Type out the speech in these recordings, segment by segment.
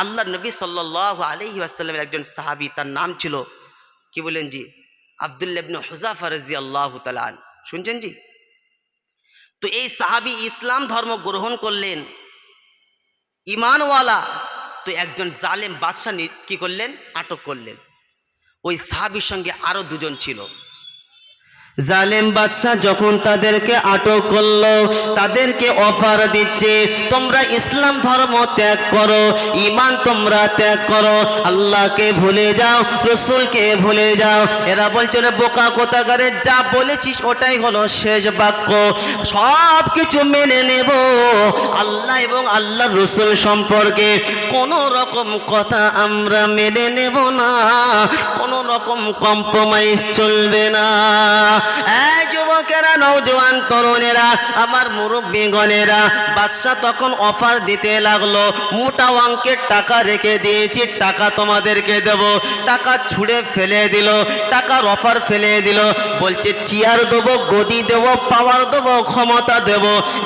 আল্লাহ নবী সাল্লাল্লাহু আলাইহি ওয়াসাল্লামের একজন সাহাবী, তার নাম ছিল কি বলেন জি, আব্দুল্লাহ ইবনে হুযাফা রাদিয়াল্লাহু তাআলা আনহু। শুনছেন জি? তো এই সাহাবী ইসলাম ধর্ম গ্রহণ করলেন, ঈমানওয়ালা। তো একজন জালেম বাদশা কি করলেন, আটক করলেন। ওই সাহাবীর সঙ্গে আরো দুজন ছিল। জালেম বাদশা যখন তাদেরকে আটক করলো, তাদেরকে অফার দিচ্ছে, তোমরা ইসলাম ধর্ম ত্যাগ করো, ঈমান তোমরা ত্যাগ করো, আল্লাহকে ভুলে যাও, রসুলকে ভুলে যাও। এরা বলছে রে বোকা কোথাকারে, যা বলেছিস ওটাই হলো শেষ বাক্য, সব কিছু মেনে নেব, আল্লাহ এবং আল্লাহর রসুল সম্পর্কে কোনো রকম কথা আমরা মেনে নেব না, কোনো রকম কম্প্রোমাইজ চলবে না। যুবকেরা, নওজোয়ান তরুণেরা, আমার মুরব্বীগণেরা, বাদশা তখন অফার দিতে লাগলো, মোটা অঙ্কের টাকা রেখে দিয়েছি, টাকা তোমাদেরকে দেব। টাকা ছুঁড়ে ফেলে দিল, টাকার অফার ফেলে দিল, বলছে চেয়ার দেবো, গদি দেবো, পাওয়ার দেবো, ক্ষমতা দেব,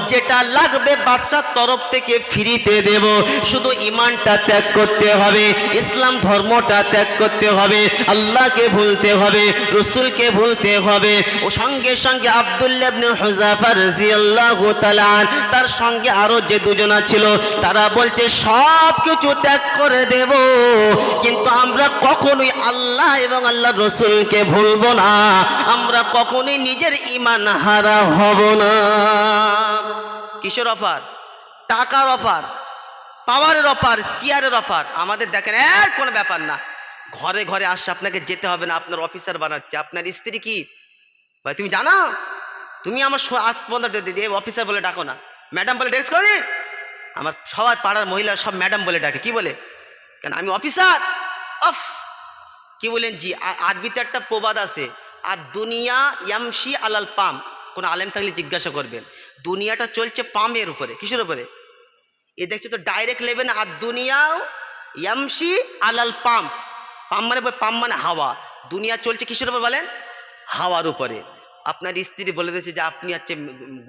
যেটা লাগবে বাদশার তরফ থেকে ফ্রিতে দেব, শুধু ঈমানটা ত্যাগ করতে হবে, ইসলাম ধর্মটা ত্যাগ করতে হবে, আল্লাহকে ভুলতে হবে, রসুলকে ভুলতে হবে। ও সঙ্গে সঙ্গে আব্দুল্লাহ ইবনে হুযাফা রাদিয়াল্লাহু তাআলা তার সঙ্গে আরো যে দুজনা ছিল, তারা বলছে সব কিছু ত্যাগ করে দেব, কিন্তু আমরা কখনোই আল্লাহ এবং আল্লাহর রসুলকে ভুলব না, আমরা কখনোই নিজের ঈমান হারা হব না। কিসের অফার? টাকার অফার, পাওয়ারের অফার, চেয়ারের অফার। আমাদের দেখেন কোনো ব্যাপার না, ঘরে ঘরে আসছে, আপনাকে যেতে হবে না, আপনার অফিসার বানাচ্ছে। আপনার স্ত্রী কি ভাই তুমি জানো, তুমি আমার আজ পর্যন্ত অফিসার বলে ডাকো না, ম্যাডাম বলে ডেস্ক করি। আমার সবার পাড়ার মহিলা সব ম্যাডাম বলে ডাকে, কি বলে, কেন আমি অফিসার। অফ কি বলেন জি, আরবিতে একটা প্রবাদ আছে, আর দুনিয়া ইয়ামশি আলাল পাম। কোনো আলেম থাকলে জিজ্ঞাসা করবেন, দুনিয়াটা চলছে পামের উপরে। কিসের উপরে? এ দেখছো তো ডাইরেক্ট লেবে না, আর দুনিয়াও ইয়ামশি আলাল পাম। পাম মানে পাম মানে হাওয়া। দুনিয়া চলছে কিসের উপর বলেন? হাওয়ার উপরে। আপনার স্ত্রী বলে দিয়েছে যে আপনি হচ্ছে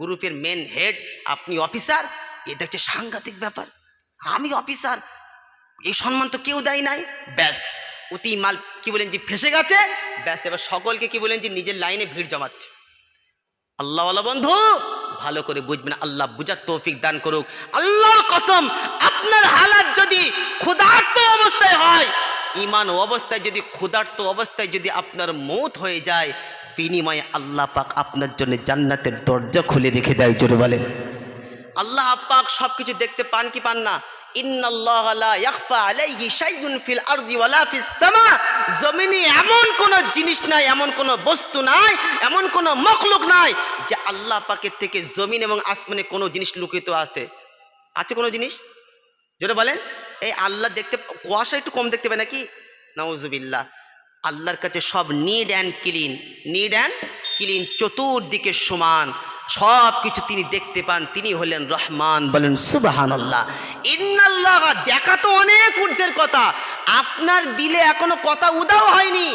গ্রুপের মেন হেড, আপনি অফিসার। এ দেখছে সাংঘাতিক ব্যাপার, আমি অফিসার, এই সম্মান তো কেউ দেয় নাই। ব্যাস অতি মাল কি বলেন যে ফেসে গেছে। ব্যাস এবার সকলকে কি বলেন যে নিজের লাইনে ভিড় জমাচ্ছে। আল্লাহওয়ালা বন্ধু ভালো করে বুঝবেন, আল্লাহ বুঝার তৌফিক দান করুক। আল্লাহর কসম, আপনার হালাত যদি ক্ষুধার্ত অবস্থায় হয়, ঈমান অবস্থায় যদি ক্ষুধার্ত অবস্থায় যদি আপনার মৌত হয়ে যায়, বিনিময়ে আল্লাহ পাক আপনার জন্য জান্নাতের দরজা খুলে রেখে দেয়। জোরে বলেন আল্লাহ পাক সব কিছু দেখতে পান কি পান না? ইন্নাল্লাহা লা ইয়াখফা আলাইহি শাইউন ফিল আরদি ওয়ালা ফিস সামা। জমিনে এমন কোন জিনিস নাই, এমন কোন বস্তু নাই, এমন কোন মখলুক নাই যে আল্লাহ পাকের থেকে জমিন এবং আসমানে কোনো জিনিস লুকিত আছে। আছে কোনো জিনিস? যেটা বলেন এই আল্লাহ দেখতে, কুয়াশা একটু কম দেখতে পায় নাকি? নাউজুবিল্লাহ। আল্লাহর কাছে সব need and clean, need and clean, চতুর্দিকে সমান, সব কিছু তিনি দেখতে পান। তিনি হলেন রহমান। বলেন সুবহানাল্লাহ। ইন্নাল্লাহ, দেখা তো অনেক ঊর্ধ্বের কথা, আপনার দিলে এখনো কথা উদাও হয়নি,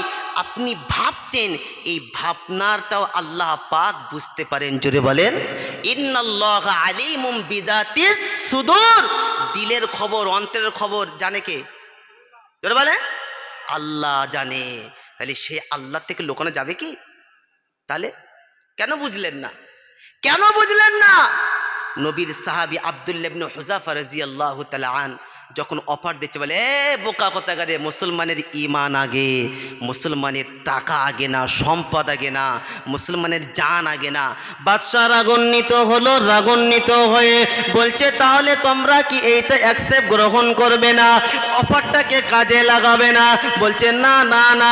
আপনি ভাবছেন, এই ভাবনাটাও আল্লাহ পাক বুঝতে পারেন। জোরে বলেন ইন্নাল্লাহ আলিমুম বিদাতিস সুদূর। দিলের খবর, অন্তরের খবর জানে কে? জোরে বলেন আল্লাহ জানে। তাহলে সে আল্লাহ থেকে লুকানো যাবে কি? তাহলে কেন বুঝলেন না? কেন বুঝলেন না? নবীর সাহাবী আব্দুল্লাহ ইবনে হুযাফা রাদিয়াল্লাহু তাআলা আনহু যখন অফার দিচ্ছে, বলে এ বোকা কোথাকারে, মুসলমানের ঈমান আগে, মুসলমানের টাকা আগে না, সম্পদ আগে না, মুসলমানের জান আগে না। বাদশা রাগান্বিত হলো, রাগান্বিত হয়ে বলছে তাহলে তোমরা কি এইটা অ্যাকসেপ্ট গ্রহণ করবে না, অফারটাকে কাজে লাগাবে না? বলছে না না না।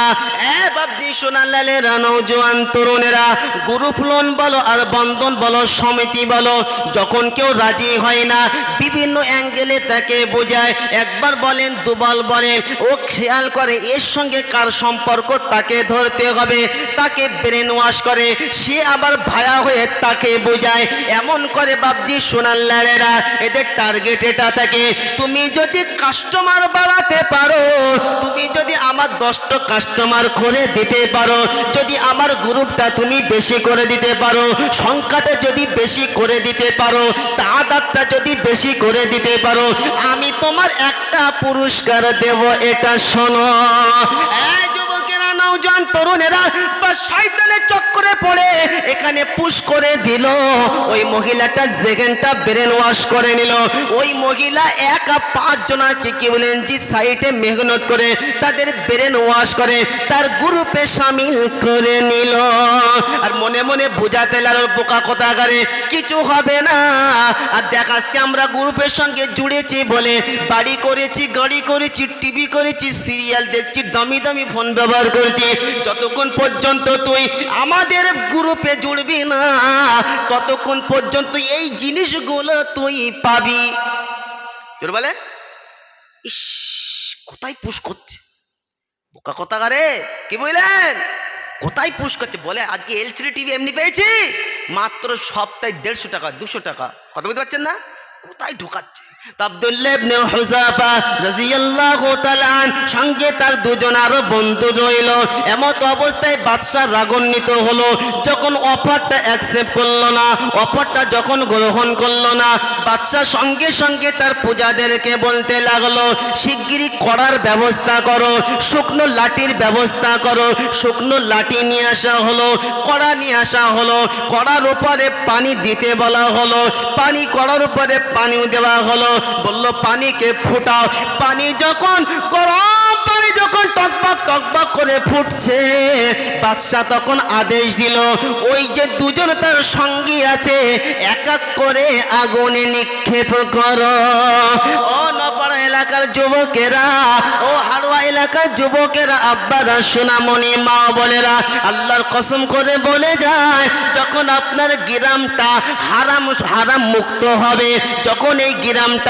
বাবদি সোনালালেরা, নওজোয়ান তরুণেরা, গ্রুপ লোন বলো আর বন্ধন বলো, সমিতি বলো, যখন কেউ রাজি হয় না, বিভিন্ন অ্যাঙ্গেলে তাকে বোঝায়। একবার বলেন, দুবার বলেন, ও খেয়াল করে এর সঙ্গে কার সম্পর্ক, তাকে ধরতে হবে, তাকে ব্রেন ওয়াশ করে, সে আবার ভায়া হয়ে তাকে বোঝায়। এমন করে বাবজি সোনাল্লালেরা, এদের টার্গেট এটা থাকে, তুমি যদি কাস্টমার বাড়াতে পারো, তুমি যদি আমার 10টা কাস্টমার করে দিতে পারো, যদি আমার গ্রুপটা তুমি বেশি করে দিতে পারো, সংখ্যাটা যদি বেশি করে দিতে পারো, তাদাদটা যদি বেশি করে দিতে পারো, আমি তোমার তোমার একটা পুরস্কার দেব, এটা শোনো। এই যুবকেরা, নওজোয়ান তরুণেরা বা শয়তানের চক্করে পড়ে এখানে পুশ করে দিল। ওই মহিলাটা যেখানটা ব্রেন ওয়াশ করে নিল, ওই মহিলা একা 5 জনকে কি বলেন জি সাইটে মেহনত করে তাদের ব্রেন ওয়াশ করে তার গ্রুপে শামিল করে নিল। আর মনে মনে বুঝাতে লাগলো, বোকা কোথাকারে, কিছু হবে না। আর দেখ, আজকে আমরা গ্রুপের সঙ্গে জুড়েছি বলে বাড়ি করেছি, গাড়ি করেছি, টিভি করেছি, সিরিয়াল দেখছি, দামি দামি ফোন ব্যবহার করছি। যতক্ষণ পর্যন্ত তুই আমাদের গ্রুপে জুড়বি না ততক্ষণ পর্যন্ত এই জিনিসগুলো তুই পাবি। জোর বলেন। ইস, কোথায় পুশ করছে, বোকা কোথাকারে, কি বললেন, কোথায় পুশ করছে? বলে আজকে এলসিডি টিভি এমনি পেয়েছি মাত্র সপ্তাহে 150 টাকা, 200 টাকা। কথা বলতে পারছেন না? কোথায় ঢোকাচ্ছে? আব্দুল্লাহ ইবনে হুযাফা রাদিয়াল্লাহু তাআলা সঙ্গে তার দুজন আরো বন্ধু রইল। এমত অবস্থায় বাদশা রাগান্বিত হলো। যখন অফারটা অ্যাকসেপ্ট করলো না, অফারটা যখন গ্রহণ করলো না, বাদশা সঙ্গে সঙ্গে তার পূজাদেরকে বলতে লাগলো, শিগগিরই কড়ার ব্যবস্থা করো, শুকনো লাঠির ব্যবস্থা করো। শুকনো লাঠি নিয়ে আসা হলো, কড়া নিয়ে আসা হলো, কড়ার উপরে পানি দিতে বলা হলো, পানি কড়ার উপরে পানিও দেওয়া হলো। বললো পানিকে ফুটাও। পানি যখন গরম পানি যখন টকবক টকবক করে ফুটছে, বাদশা তখন আদেশ দিল, ওই যে দুজন তার সঙ্গী আছে এক এক করে আগুনে নিক্ষেপ করো। ও নপাড়া এলাকার যুবকেরা, ও হাড়োয়া এলাকার যুবকেরা, আব্বারা, সোনামণি, মা বোনেরা, আল্লাহর কসম করে বলে যায়, যখন আপনার গ্রামটা হারাম মুক্ত হবে, যখন এই গ্রামটা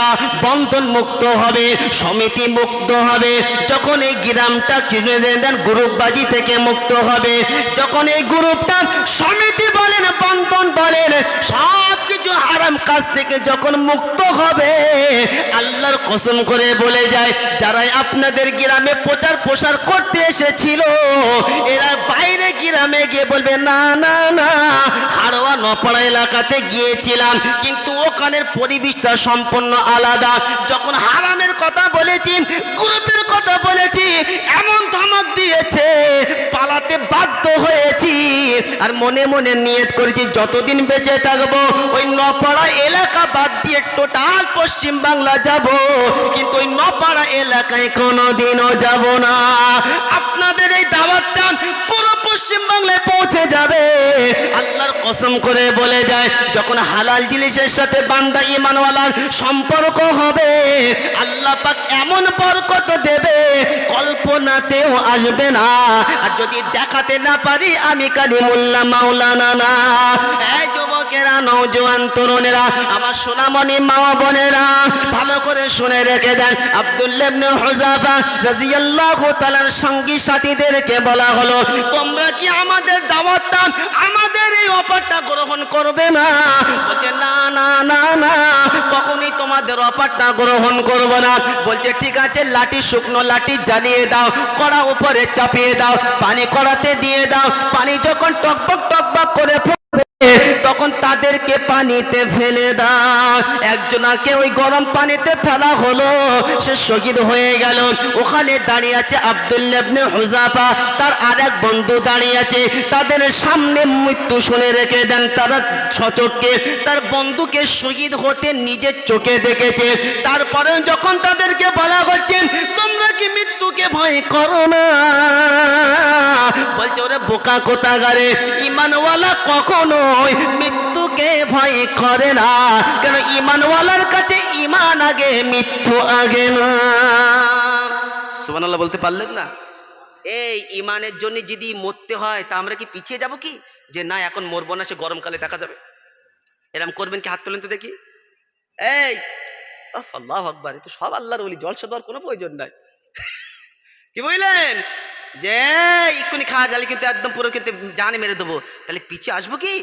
বন্ধন মুক্ত হবে, সমিতি মুক্ত হবে, যখন এই গ্রামটা গ্রুপবাজি থেকে মুক্ত হবে, যখন এই গ্রুপটা সমিতি বলেন, বন্ধন বলেন, সব কিছু হারাম কাজ থেকে যখন মুক্ত হবে, আল্লাহর কসম করে বলে যায়, যারাই আপনাদের গ্রামে প্রচার প্রসার করতে এসেছিল এরা বাইরে গ্রামে গিয়ে বলবে, না না না, হাড়োয়া নপাড়া এলাকাতে গিয়েছিলাম কিন্তু ওখানের পরিবেশটা সম্পূর্ণ আলাদা। যখন হারামের কথা বলেছি, গ্রুপের কথা বলেছি, এমন ধমক দিয়েছে পালাতে বাধ্য হয়েছি। আর মনে মনে নিয়ত করেছি যতদিন বেঁচে থাকবো ওই নপাড়া এলাকা বাদ দিয়ে টোটাল পশ্চিম বাংলা যাব, কিন্তু ওই নপাড়া এলাকায় কোনোদিনও যাব না। আপনাদের এই দাওয়াতটা পুরো পশ্চিম বাংলায় পৌঁছে যাবে। আল্লাহর কসম করে বলে যায়, যখন হালাল জিনিসের সাথে বান্দা ঈমানওয়ালার সম্পর্ক হবে, আল্লাহ পাক এমন বরকত দেবে কল্পনাতেও আসবে না। আর যদি দেখাতে না পারি আমি কালিমুল্লাহ মাওলানা না। এই যুবকেরা, নওজোয়ান তরুণেরা, আমার সোনামণি মা বোনেরা, ভালো করে শুনে রেখে দেন। আব্দুল্লাহ ইবনে হুযাফা রাদিয়াল্লাহু তাআলার সঙ্গী সাথীদেরকে বলা হলো, তোমরা কি আমাদের দাওয়াতটা, আমাদের এই অফারটা গ্রহণ করবে না? বলছে না না না না, কখনোই তোমাদের অফারটা গ্রহণ করব না। বলছে ঠিক আছে, লাঠি, শুকনো লাঠি জ্বালিয়ে দাও, কড়া উপরে চাপিয়ে দাও, পানি কড়াতে দিয়ে দাও। পানি যখন টকবক টকবক করে তখন তাদেরকে পানিতে ফেলে দাও। একজনকে ওই গরম পানিতে ফেলা হলো, সে শহীদ হয়ে গেল। ওখানে দাঁড়িয়ে আছে আব্দুল্লাহ ইবনে হুযাফা, তার আরেক বন্ধু দাঁড়িয়ে আছে। তাদের সামনে মৃত্যু শুনে রেখে দেন, তারা সচক্ষে তার বন্ধুকে শহীদ হতে নিজের চোখে দেখেছে। তারপরে যখন তাদেরকে বলা হচ্ছে তোমরা কি মৃত্যুকে ভয় করো না, বলছে ওরে বোকা কোথাকারে, ঈমানওয়ালা কখনো মৃত্যুকে ভয় করে না। কেন? ঈমানওয়ালার কাছে ঈমান আগে, মৃত্যু আগে না। সুবহানাল্লাহ বলতে পারলেন না? এই ঈমানের জন্য যদি মরতে হয় তা আমরা কি পিছিয়ে যাব কি, যে না এখন মরবো না, সে গরমকালে দেখা যাবে? এরম করবেন কি? হাত তোলেন তো দেখি। এই আল্লাহু আকবার, এ তো সব আল্লাহর ওলি, জলসা দেওয়ার কোনো প্রয়োজন নাই। কি বললেন যে এক্ষুনি খাওয়া জালি কিন্তু একদম পুরো কিন্তু জানে মেরে দেবো, তাহলে পিছিয়ে আসবো কি?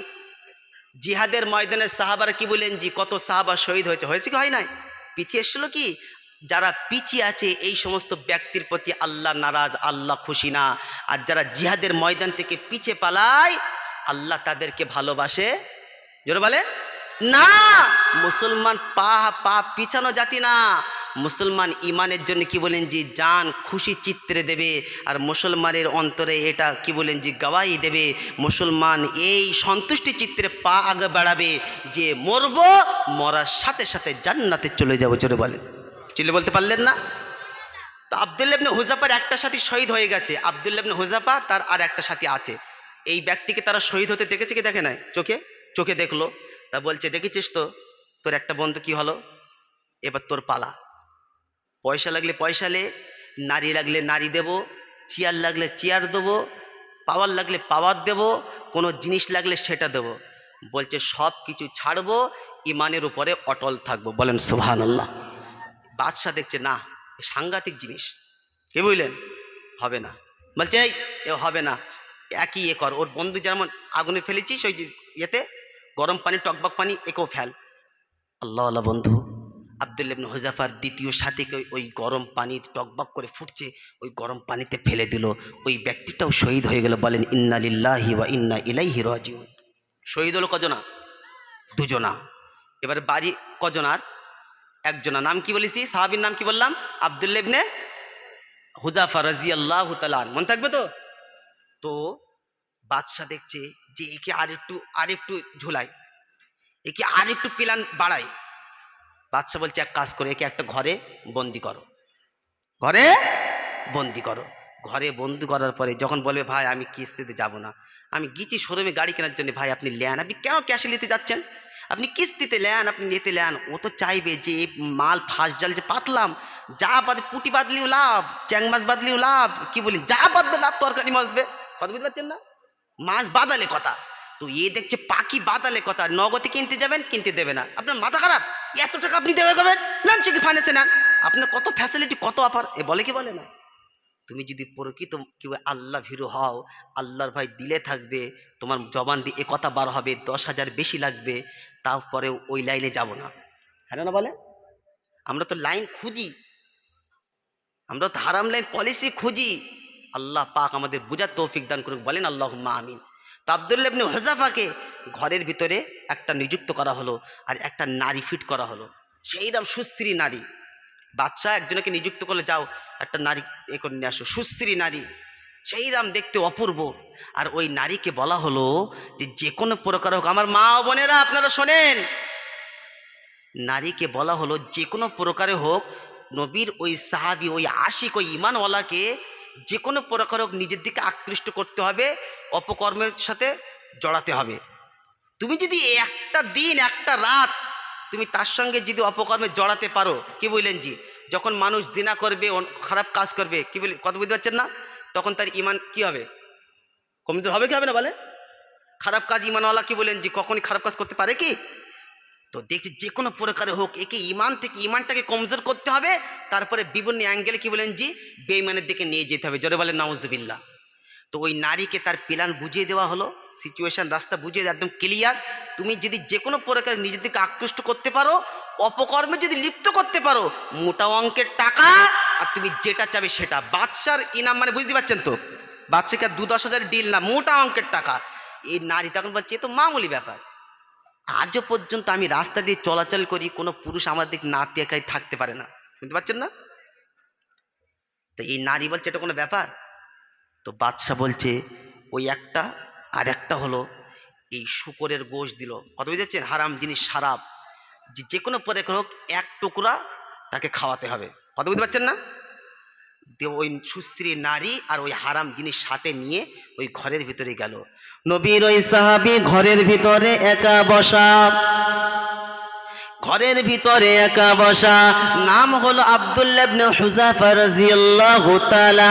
জিহাদের ময়দানে সাহাবারা কি বলেন, জি কত সাহাবা শহীদ হয়েছে, হয়েছে কি হয় নাই? পিছিয়ে এসছিল কি? যারা পিছিয়ে আছে এই সমস্ত ব্যক্তির প্রতি আল্লাহ নারাজ, আল্লাহ খুশি না। আর যারা জিহাদের ময়দান থেকে পিছিয়ে পালায় আল্লাহ তাদেরকে ভালোবাসে। জোরে বলে না, মুসলমান পা পিছানো জাতি না, মুসলমান ইমানের জন্য কি বলেন যে জান খুশি চিত্রে দেবে, আর মুসলমানের অন্তরে এটা কি বলেন যে গওয়াহি দেবে। মুসলমান এই সন্তুষ্টি চিত্রে পা আগে বাড়াবে যে মরব, মরার সাথে সাথে জান্নাতে চলে যাবো। জোরে বলেন, চিলে বলতে পারলেন না? তো আব্দুল্লাহ ইবনে হুযাফার একটা সাথী শহীদ হয়ে গেছে, আব্দুল্লাহ ইবনে হুযাফা তার আর একটা সাথী আছে। এই ব্যক্তিকে তারা শহীদ হতে দেখেছে কি দেখে নাই? চোখে দেখলো। তা বলছে, দেখেছিস তো তোর একটা বন্ধু কি হলো, এবার তোর পালা। পয়সা লাগলে পয়সা লে, নারী লাগলে নারী দেব, চেয়ার লাগলে চেয়ার দেবো, পাওয়ার লাগলে পাওয়ার দেব, কোনো জিনিস লাগলে সেটা দেব। বলছে সব কিছু ছাড়বো, ইমানের উপরে অটল থাকবো। বলেন সুবহানাল্লাহ। বাদশাহ দেখছে না, সাংঘাতিক জিনিস, কে বুঝলেন, হবে না। বলছে এই হবে না, একই কর, ওর বন্ধু যেমন আগুনে ফেলেছিস ওই ইয়েতে গরম পানি টকবক পানি একেও ফেল। আল্লাহ আল্লাহ বন্ধু আব্দুল্লাহ ইবনে হুযাফার দ্বিতীয় সাথীকে ওই গরম পানি টকবক করে ফুটছে ওই গরম পানিতে ফেলে দিল, ওই ব্যক্তিটাও শহীদ হয়ে গেল। বলেন ইন্না লিল্লাহি ওয়া ইন্না ইলাইহি রাজিউন। শহীদ হলো কজনা? দুজনা। এবার বাড়ি কজনার? একজনা। নাম কি বলেছি? সাহাবীর নাম কি বললাম? আব্দুল্লাহ ইবনে হুযাফা রাদিয়াল্লাহু তাআলা। মনে থাকবে তো? তো বাদশাহ দেখছে যে একে আরেকটু ঝুলাই, একে আরেকটু প্ল্যান বাড়াই। বাদশাহ বলছে এক কাজ করে একে একটা ঘরে বন্দি করো, ঘরে বন্দি করো। ঘরে বন্দি করার পরে যখন বলবে ভাই আমি কিস্তিতে যাব না, আমি গিয়েছি শোরুমে গাড়ি কেনার জন্য, ভাই আপনি নেন, আপনি কেন ক্যাশে নিতে যাচ্ছেন, আপনি কিস্তিতে নেন, আপনি নিতে নেন। ও তো চাইবে যে মাল ফাঁস জাল যে পাতলাম, যা বাদে পুটি বাদলিও লাভ, চ্যাং মাছ বাদলিও লাভ, কি বলি যা বাদবে লাভ, তরকারি মাছবে, কথা বুঝতে পারছেন না? মাছ বাদালে কথা। তো এ দেখছে পাখি বাদালে কথা, নগদে কিনতে যাবেন কিনতে দেবে না। আপনার মাথা খারাপ, এত টাকা আপনি দেবে যাবেন, নেন সে কি ফাইন্যান্সে নেন, আপনার কত ফ্যাসিলিটি কত অফার। এ বলে কি বলে না? তুমি যদি প্রকৃত কি আল্লাহ ভীরু হও, আল্লাহর ভাই দিলে থাকবে, তোমার জবান দিয়ে এ কথা বার হবে, 10,000 বেশি লাগবে, তারপরে ওই লাইনে যাব না। হ্যাঁ না বলে? আমরা তো লাইন খুঁজি, আমরা তো হারাম লাইন পলিসি খুঁজি। আল্লাহ পাক আমাদের বুঝার তৌফিক দান করুক। বলেন আল্লাহুম্মা আমিন। তো আব্দুল্লাহ ইবনে হুযাফাকে ঘরের ভিতরে একটা নিযুক্ত করা হলো, আর একটা নারী ফিট করা হলো, সেইরকম সুস্ত্রী নারী। বাদশাহ একজনকে নিযুক্ত করলে, যাও একটা নারী এ করে নিয়ে আসো, সুস্ত্রী নারী, সেইরাম দেখতে অপূর্ব। আর ওই নারীকে বলা হলো যে কোনো প্রকার হোক, আমার মা ও বোনেরা আপনারা শোনেন, নারীকে বলা হলো যে কোনো প্রকারে হোক নবীর ওই সাহাবী, ওই আশিক, ওই ইমানওয়ালাকে যে কোনো প্রকার হোক নিজের দিকে আকৃষ্ট করতে হবে, অপকর্মের সাথে জড়াতে হবে। তুমি যদি একটা দিন একটা রাত তুমি তার সঙ্গে যদি অপকর্মে জড়াতে পারো, কি বললেন জি, যখন মানুষ জিনা করবে, খারাপ কাজ করবে, কি বলি কথা বুঝতে পারছেন না, তখন তার ইমান কি হবে? কমজোর হবে কি হবে না বলে? খারাপ কাজ ইমানওয়ালা কি বলেন জি কখনই খারাপ কাজ করতে পারে কি? তো দেখছি যে কোনো প্রকারে হোক একে ইমানটাকে কমজোর করতে হবে, তারপরে বিভিন্ন অ্যাঙ্গেলে কি বলেন জি বেঈমানের দিকে নিয়ে যেতে হবে। জোরে বলেন নাউজুবিল্লাহ। তো ওই নারীকে তার প্ল্যান বুঝিয়ে দেওয়া হলো, সিচুয়েশান রাস্তা বুঝিয়ে একদম ক্লিয়ার। তুমি যদি যে কোনো প্রকারে নিজের দিকে আকৃষ্ট করতে পারো, অপকর্মে যদি লিপ্ত করতে পারো, মোটা অঙ্কের টাকা, আর তুমি যেটা চাবে সেটা। বাদশার ইনাম মানে বুঝতে পারছেন তো, বাদশাকে 2-10 হাজার ডিল না, মোটা অঙ্কের টাকা। এই নারী তখন বলছে এ তো মামুলি ব্যাপার। আজও পর্যন্ত আমি রাস্তা দিয়ে চলাচল করি, কোনো পুরুষ আমার দিক না তাকায় থাকতে পারে না, শুনতে পাচ্ছেন না? তো এই নারী বলছে এটা কোনো ব্যাপার? তো বাদশা বলছে ওই একটা, আর একটা হলো এই শুকরের গোশ দিল, কথা বুঝতে পারছেন, হারাম জিনিস সারাপ, যে কোনো পরে হোক এক টুকরা তাকে খাওয়াতে হবে, কথা বুঝতে পারছেন না? ওই সুশ্রী নারী আর ওই হারাম জিনিস সাথে নিয়ে ওই ঘরের ভিতরে গেল। নবীর ওই সাহাবী ঘরের ভিতরে একা বসা, ঘরের ভিতরে একা বসা, নাম হলো আব্দুল্লাহ ইবনে হুযাফা রাদিয়াল্লাহু তাআলা।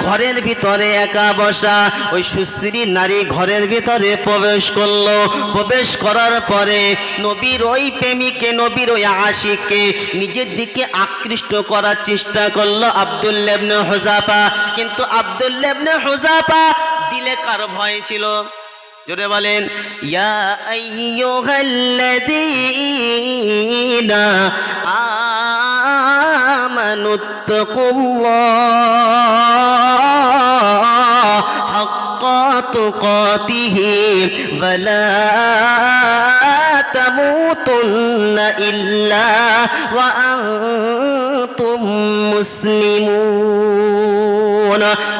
ঘরের ভিতরে একা বসা, ওই সুস্ত্রী নারী ঘরের ভিতরে প্রবেশ করলো। প্রবেশ করার পরে নবীর ওই প্রেমিকে, নবীর ওই আশিককে নিজের দিকে আকৃষ্ট করার চেষ্টা করলো আব্দুল্লাহ ইবনে হুযাফা। কিন্তু আব্দুল্লাহ ইবনে হুযাফা দিলে কার ভয় ছিল? জোরে বলেন ইয়া আইয়ুহাল্লাযীনা আমানুত্তাকুল্লাহ হাক্ক তুকাতিহি ওয়া লা তামুতুন্না ইল্লা ওয়া আনতুম মুসলিমুন।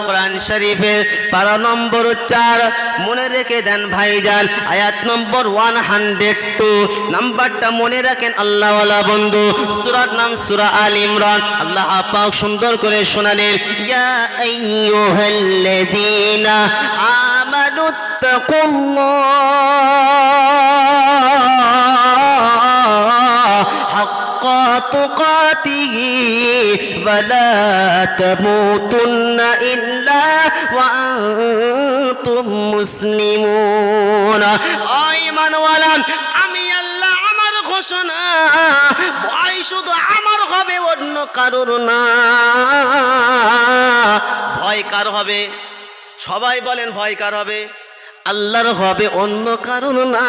কোরআন শরীফের পারা নম্বর 4 মনে রেখে দেন ভাইজান, আয়াত নম্বর 102 নাম্বারটা মনে রাখেন আল্লাহওয়ালা বন্ধু। সূরার নাম সূরা আল ইমরান। আল্লাহ পাক সুন্দর করে শোনালেন, ইয়া আইয়ুহাল্লাযীনা আমানুত্তাকুল্লাহ হাক্কা তুকাতিহি ওয়া লা তামুতুন্না ইল্লা ওয়া আনতুম মুসলিমুন। ও ঈমানওয়ালা, আমি আল্লাহ আমার ঘোষণা, ভয় শুধু আমার হবে, অন্য কারোর না। ভয় কার হবে? সবাই বলেন ভয় কার হবে? আল্লাহর হবে, অন্য কারণ না।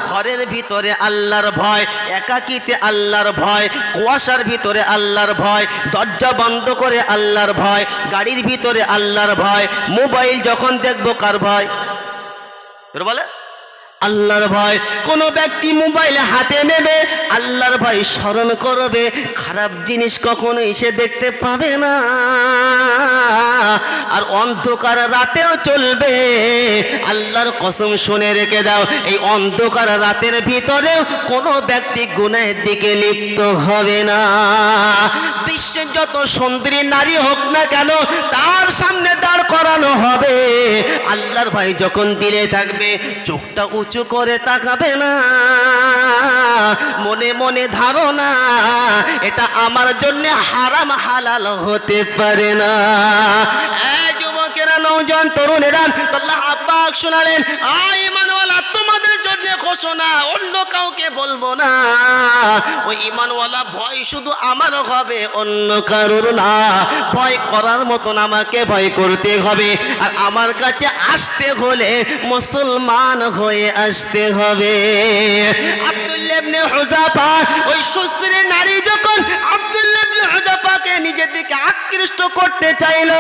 ঘরের ভিতরে আল্লাহর ভয়, একাকিতে আল্লাহর ভয়, কুয়াশার ভিতরে আল্লাহর ভয়, দরজা বন্ধ করে আল্লাহর ভয়, গাড়ির ভিতরে আল্লাহর ভয়, মোবাইল যখন দেখবো কার ভয়? বলে আল্লাহর ভয়। কোনো ব্যক্তি মোবাইল হাতে নেবে, আল্লাহর ভয় স্মরণ করবে, খারাপ জিনিস কখনো এসে দেখতে পাবে না। আর অন্ধকার রাতেও চলবে, আল্লাহর কসম শুনে রেখে দাও, এই অন্ধকার রাতের ভিতরেও কোনো ব্যক্তি গুনাহের দিকে লিপ্ত হবে না। বিশ্বের যত সুন্দরী নারী হোক না কেন, তার সামনে দাঁড় করানো হবে, আল্লাহর ভয় যখন দিলে থাকবে, চোখটা উঁচু করে তাকাবে না, মনে মনে ধারণা এটা আমার জন্য হারাম হালাল হতে পারে না। যুবকেরা, নওজোয়ান তরুণেরা, আল্লাহ পাক শোনালেন, আয় ঈমানওয়ালা, তোমাদের জন্য ঘোষণা, অন্য কাউকে বলবো না। ওই ঈমানওয়ালা ভয় শুধু আমার হবে, অন্য কারোর না। ভয় করার মতন আমাকে ভয় করতে হবে, আর আমার কাছে আসতে হলে মুসলমান হয়ে আসতে হবে। আব্দুল্লাহ ইবনে হুযাফা, ওই সুশ্রী নারী যখন আব্দুল্লাহ ইবনে হুযাফাকে নিজের দিকে আকৃষ্ট করতে চাইলো,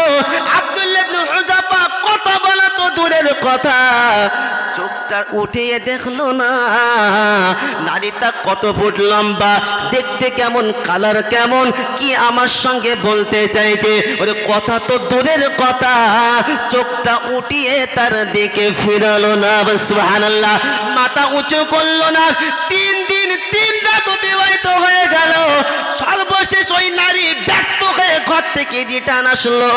আব্দুল্লাহ ইবনে হুযাফা কথা বলা তো দূরের কথা, চোখটা উঠিয়ে দেখলো না নারীটা কত ফুট লম্বা, দেখতে কেমন, কালার কেমন, কি আমার সঙ্গে বলতে চাইছে। ওরে কথা তো দূরের কথা, চোখটা উঠিয়ে তার দিকে ফিরালো না। সুবহানাল্লাহ। মাথা উঁচু করলো না। 3 দিন 3 রাত অতিবাহিত হয়ে গেল। সর্বশেষ ওই নারী ব্যর্থ হয়ে ঘর থেকে রিটার্ন আসলো।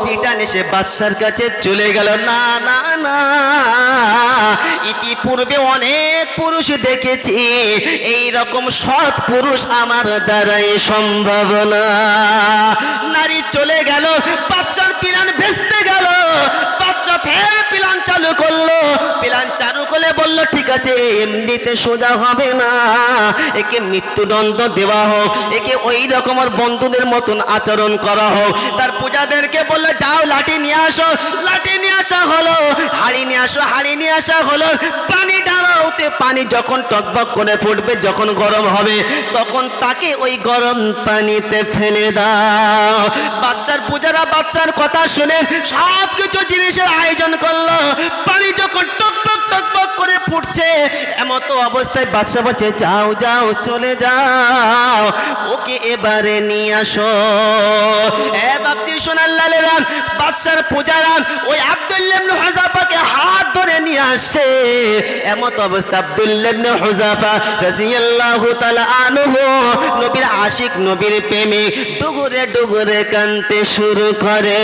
রিটার্ন এসে বাদশার কাছে চলে গেল। না না না, ইতিপূর্বে অনেক পুরুষ দেখেছি, এই রকম সৎ পুরুষ আমার দ্বারাই সম্ভব না। নারী চলে গেল, বাদশার প্ল্যান ভেস্তে গেল। বাদশা ফের প্ল্যান চালু করলো। প্ল্যান চালু করে বলল, ঠিক আছে, এমনিতে সোজা হবে না, একে মৃত্যুদণ্ড দেওয়া হোক, একে ওই রকম আর বন্ধুদের মতন আচরণ করা হোক। তার পূজাদেরকে বললো, যাও লাঠি নিয়ে আসো। লাঠি নিয়ে আসা হলো, হাড়ি নিয়ে আসো, হাড়ি নিয়ে আসা হলো। পানি ঢালাওতে পানি যখন টকবক করে ফুটবে, যখন গরম হবে, তখন তাকে ওই গরম পানিতে ফেলে দাও। বাদশার পূজারা বাদশার কথা শুনে সব কিছু জিনিসের আয়োজন করলো। পানি যখন টকবক টকবক করে ফুটছে, এমতো অবস্থায় বাদশা বলছে, যাও যাও, চলে যাও, ওকে এবারে নিয়ে আসো। এ বাপজি সোনার লালেরা, বাদশার পূজারা ওই আব্দুল্লাহ ইবনে হুযাফাকে হাত ধরে নিয়ে আসছে। এমত অবস্থা আব্দুল্লাহ ইবনে হুযাফা রাদিয়াল্লাহু তাআলা আনহু, নবীর আশিক, নবীর প্রেমিক, ডুগুরে ডুগুরে কাঁদতে শুরু করে।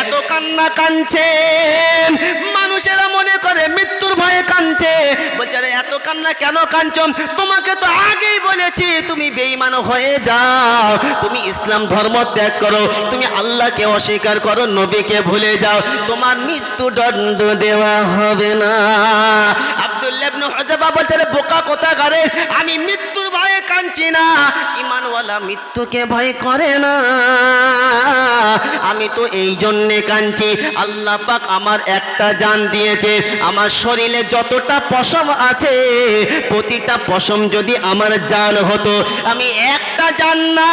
এত কান্না কাঁদছেন, মানুষেরা মনে করে মৃত্যুর ভয়ে কাঁদছে। বলছে, এত কান্না কেন কাঁদছো? তোমাকে তো আগেই বলেছি তুমি বেঈমান হয়ে যাও, তুমি ইসলাম ধর্ম ত্যাগ করো, তুমি আল্লাহকে অস্বীকার করো, নবীকে ভুলে যাও, তোমার মৃত্যুদণ্ড দেওয়া হবে না। আব্দুল্লাহ ইবনে হুযাফা বলছে, বোকা কোথাকারে, আমি মৃত্যুর ভয়ে কাঁদছি না। ঈমানওয়ালা মৃত্যুকে ভয় করে না। আমি তো এই জন্যে কাঁদছি, আল্লাহ পাক আমার একটা জান দিয়েছে। আমার শরীরে যতটা পশম আছে, প্রতিটা পশম যদি আমার জান হতো, আমি একটা জান না,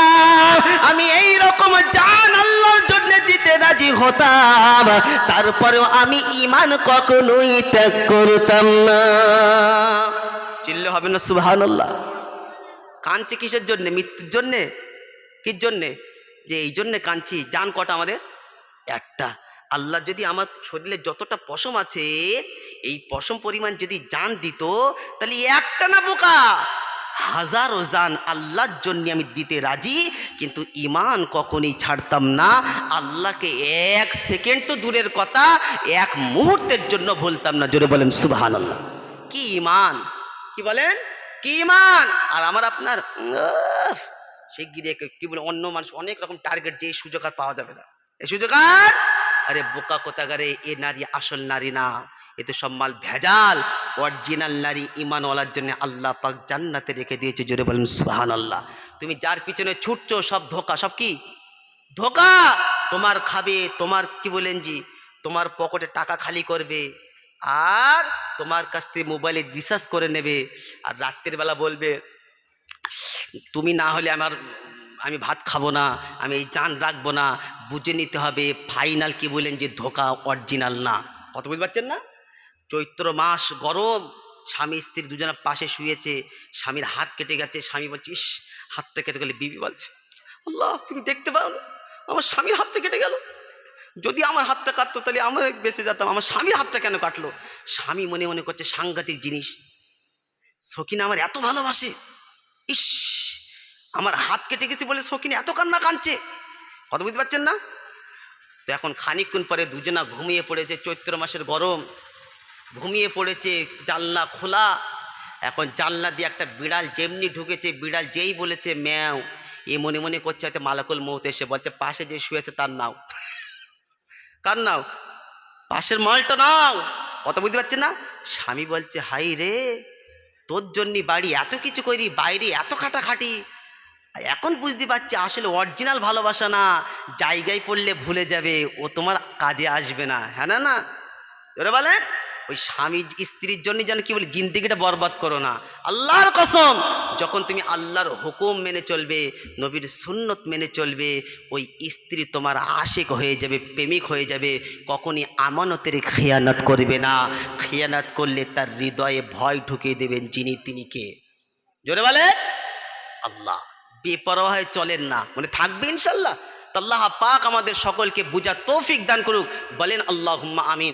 আমি এই রকম জান আল্লাহর জন্য দিতে রাজি হতাম, তারপরেও আমি ঈমান কখনোই ত্যাগ করতাম না। চিল্লে হবে না সুবহানাল্লাহ? কাঁদছি কিসের জন্যে? মৃত্যুর জন্যে? কির জন্যে? যে এই জন্যে কাঁদছি, জান কটা আমাদের? একটা। আল্লাহ যদি আমার শরীরে যতটা পশম আছে এই পশম পরিমাণ যদি জান দিত, তাহলে একটা না বোকা, হাজারো জান আল্লাহর জন্য আমি দিতে রাজি, কিন্তু ঈমান কখনই ছাড়তাম না। আল্লাহকে এক সেকেন্ড তো দূরের কথা, এক মুহূর্তের জন্য ভুলতাম না। জোরে বলেন সুবহানাল্লাহ। কি ঈমান! কি বলেন? কি ঈমান! আর আমার আপনার সে গিয়ে কি বলে, অন্য মানুষ অনেক রকম টার্গেট, যে এই সুযোগ আর পাওয়া যাবে না, এই সুযোগ আর, আরে বোকা কোথাকারে, এ নারী আসল নারী না, এ তো সব মাল ভেজাল। অরিজিনাল নারী ঈমানওয়ালার জন্য আল্লাহ পাক জান্নাতে রেখে দিয়েছে। জোরে বলেন সুবহানাল্লাহ। তুমি যার পিছনে ছুটছো সব ধোঁকা, সব কি ধোঁকা। তোমার খাবে, তোমার কি বলেন জি, তোমার পকেটে টাকা খালি করবে, আর তোমার কাছ থেকে মোবাইলে রিচার্জ করে নেবে, আর রাত্রের বেলা বলবে তুমি না হলে আমি ভাত খাবো না, আমি এই জান রাখবো না। বুঝে নিতে হবে ফাইনাল কি বলেন যে ধোঁকা, অরিজিনাল না। কত বুঝতে পারছেন না? চৈত্র মাস, গরম, স্বামী স্ত্রী দুজনের পাশে শুয়েছে, স্বামীর হাত কেটে গেছে, স্বামী বলছে ইস, হাতটা কেটে গেলে, বিবি বলছে আল্লাহ তুমি দেখতে পাও না, আমার স্বামীর হাতটা কেটে গেল, যদি আমার হাতটা কাটতো তাহলে আমার বেঁচে যেতাম, আমার স্বামীর হাতটা কেন কাটলো? স্বামী মনে মনে করছে সাংঘাতিক জিনিস, সকিনা আমার এত ভালোবাসে, ইস আমার হাত কেটে গেছে বলে সকিনা এত কান্না কাঁদছে। কথা বুঝতে পারছেন না? তো এখন খানিকক্ষণ পরে দুজনা ঘুমিয়ে পড়েছে, চৈত্র মাসের গরম, ঘুমিয়ে পড়েছে, জানলা খোলা। এখন জানলা দিয়ে একটা বিড়াল যেমনি ঢুকেছে, বিড়াল যেই বলেছে ম্যাও, এ মনে মনে করছে হয়তো মালাকুল মউত এসে বলছে পাশে যে শুয়েছে তার নাও, কার নাও? পাশের মালটা নাও। কথা বুঝতে পারছেন না? স্বামী বলছে হাই রে, তোর জন্য বাড়ি এত কিছু করি, বাইরে এত খাটাখাটি, এখন বুঝতে পারছি আসলে অরিজিনাল ভালোবাসা না, জায়গায় পড়লে ভুলে যাবে, ও তোমার কাজে আসবে না। হ্যাঁ না? না এরা বলেন ওই স্বামী স্ত্রীর জন্য যেন কি বলি জিন্দেগিটা বরবাদ করো না। আল্লাহর কসম, যখন তুমি আল্লাহর হুকুম মেনে চলবে, নবীর সুন্নত মেনে চলবে, ওই স্ত্রী তোমার আশিক হয়ে যাবে, প্রেমিক হয়ে যাবে, কখনই আমানতের খেয়ানত করবে না। খেয়ানত করলে তার হৃদয়ে ভয় ঢুকিয়ে দেবেন যিনি, তিনি কে? জোরে বলে আল্লাহ। বেপরোয়া চলেন না, মানে থাকবে ইনশাল্লাহ। তো আল্লাহ পাক আমাদের সকলকে বুঝার তৌফিক দান করুক। বলেন আল্লাহুম্মা আমিন।